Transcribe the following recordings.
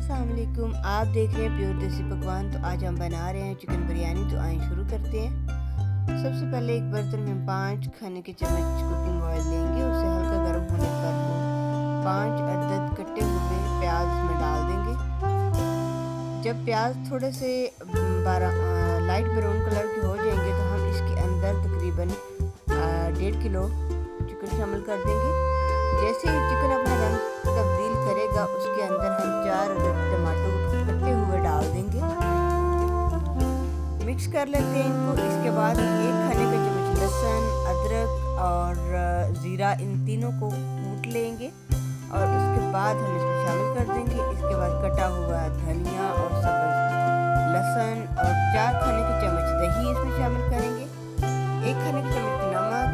अस्सलाम वालेकुम। आप देख रहे हैं प्योर देसी पकवान। तो आज हम बना रहे हैं चिकन बिरयानी। तो आइए शुरू करते हैं। सबसे पहले एक बर्तन में 5 खाने के चम्मच कुकिंग ऑयल लेंगे। उसे हल्का गर्म होने पर 5 अदद कटे हुए प्याज में डाल देंगे। जब प्याज थोड़े से लाइट ब्राउन कलर के हो जाएंगे तो हम इसके अंदर तकरीबन 1.5 किलो चिकन शामिल कर देंगे। जैसे ही चिकन अपना रंग तब्दील करेगा उसके अंदर हम 4 अदद टमाटर कटे हुए डाल देंगे। मिक्स कर लेते हैं इनको। इसके बाद 1 खाने का चम्मच लहसुन, अदरक और ज़ीरा, इन तीनों को कूट लेंगे और उसके बाद हम इसमें शामिल कर देंगे। इसके बाद कटा हुआ धनिया और सब्ज़ लहसुन और 4 खाने के चम्मच दही इसमें शामिल करेंगे। 1 खाने का चम्मच नमक,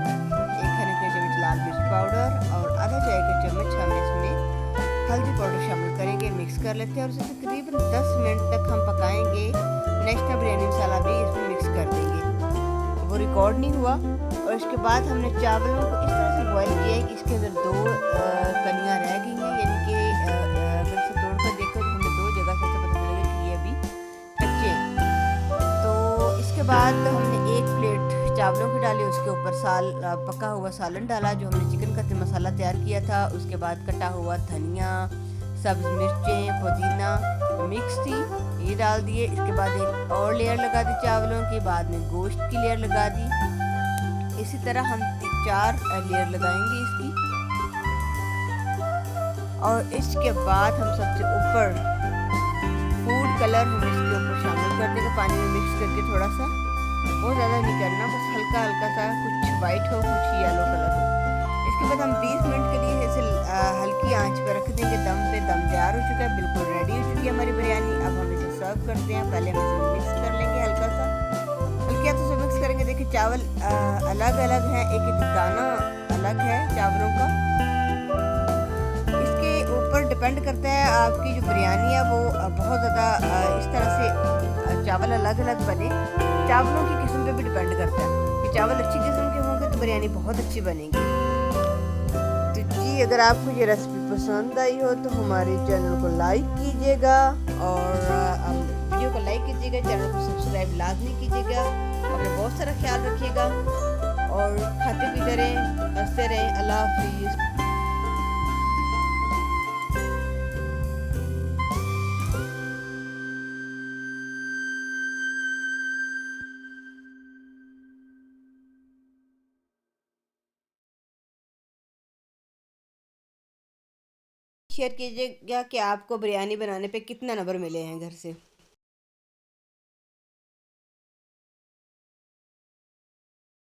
1 खाने का चम्मच लाल मिर्च पाउडर और आधा चाय का चम्मच हम इसमें हल्दी पाउडर शामिल करेंगे। मिक्स कर लेते हैं और इसे तकरीबन 10 मिनट तक हम पकाएंगे। नेक्स्ट बिरयानी मसाला भी इसमें मिक्स कर देंगे। वो रिकॉर्ड नहीं हुआ। और इसके बाद हमने चावलों को इस तरह से बॉयल किया है कि इसके अंदर 2 कलियाँ रह गई हैं, यानी कि अगर इसे तोड़ कर देखो तो हमें 2 जगह से पता चलेगा कि ये अभी कच्चे हैं। तो इसके बाद हमने 1 प्लेट चावलों की डाली, उसके ऊपर पका हुआ सालन डाला जो हमने चिकन का मसाला तैयार किया था। उसके बाद कटा हुआ धनिया, सब्ज़ मिर्चें, पुदीना मिक्स थी, ये डाल दिए। इसके बाद एक और लेयर लगा दी चावलों की, बाद में गोश्त की लेयर लगा दी। इसी तरह हम 4 लेयर लगाएंगे इसकी। और इसके बाद हम सबसे ऊपर फूड कलर हम इसके ऊपर शामिल कर देंगे, पानी में मिक्स करके थोड़ा सा, बहुत ज़्यादा नहीं करना, बस हल्का हल्का सा, कुछ वाइट हो कुछ येलो कलर हो। इसके बाद हम 20 मिनट के लिए इसे हल्की आंच पर रख देंगे दम पे। दम तैयार हो चुका है, बिल्कुल रेडी हो चुकी है हमारी बिरयानी। अब हम इसे सर्व करते हैं। पहले हम इसे मिक्स कर लेंगे हल्का सा, हल्के हाथों से मिक्स करेंगे। देखिए चावल अलग अलग हैं, एक एक दाना अलग है चावलों का। इसके ऊपर डिपेंड करता है आपकी जो बिरयानी है वो बहुत ज़्यादा इस तरह से चावल अलग अलग बने, चावलों की किस्म पे भी डिपेंड करता है कि चावल अच्छी किस्म के होंगे तो बिरयानी बहुत अच्छी बनेगी। तो जी, अगर आपको ये रेसिपी पसंद आई हो तो हमारे चैनल को लाइक कीजिएगा और वीडियो को लाइक कीजिएगा, चैनल को सब्सक्राइब लाजमी कीजिएगा। अपना बहुत सारा ख्याल रखिएगा और खाते पीते रहें, हंसते रहें। अल्लाह हाफिज़। शेयर कीजिएगा कि आपको बिरयानी बनाने पे कितना नंबर मिले हैं घर से।